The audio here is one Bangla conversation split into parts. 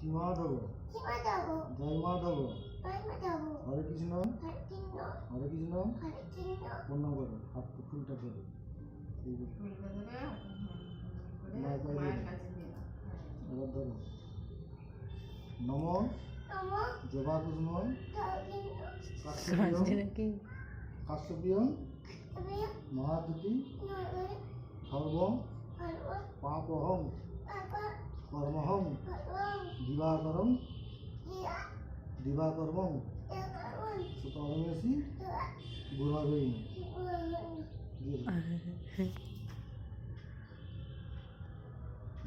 শ্রীমাধব জয় মাধব হরে কৃষ্ণ হরে কৃষ্ণ প্রণাম করো, হাত ফুলটা করো, ধরো। নম জবাকুষ্ম কাশ্যপীয় মহাদুতি সর্বং পাপহং কর্মহং দিবাকর্মং সুতরামেসি গুরবে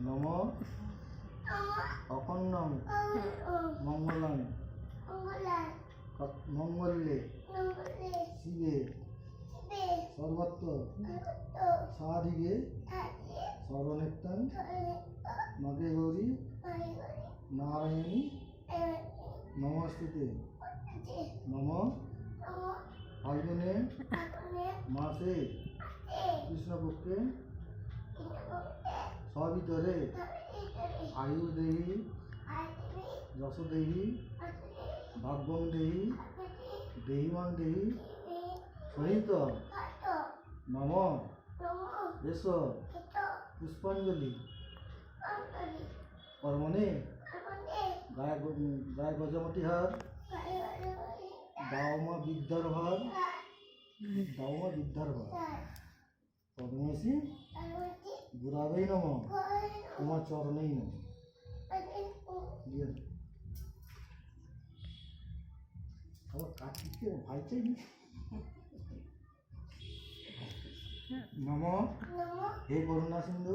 নম অকন্নং মঙ্গলং মঙ্গলে শিবে সর্বত্র সাধিকে সর্বনেত্তাং নগে গৌরী নারায়ণী নমস্তুতে। নম ফাল্গুনে মাসে কৃষ্ণপক্ষে সবিতরে আয়ু দেহি যশ দেহি ভাগ্যং দেহি দেহিমান দেহি সহিত নম এস পুষ্পাঞ্জলি কর্মণে গায় গজমতি হার দাওমা বিদ্যার ভার পদ্মসী গুরাবেই নম তোমার চরণেই নম। কার্তিককে ভাই চাই নম হে করুণা সিন্ধু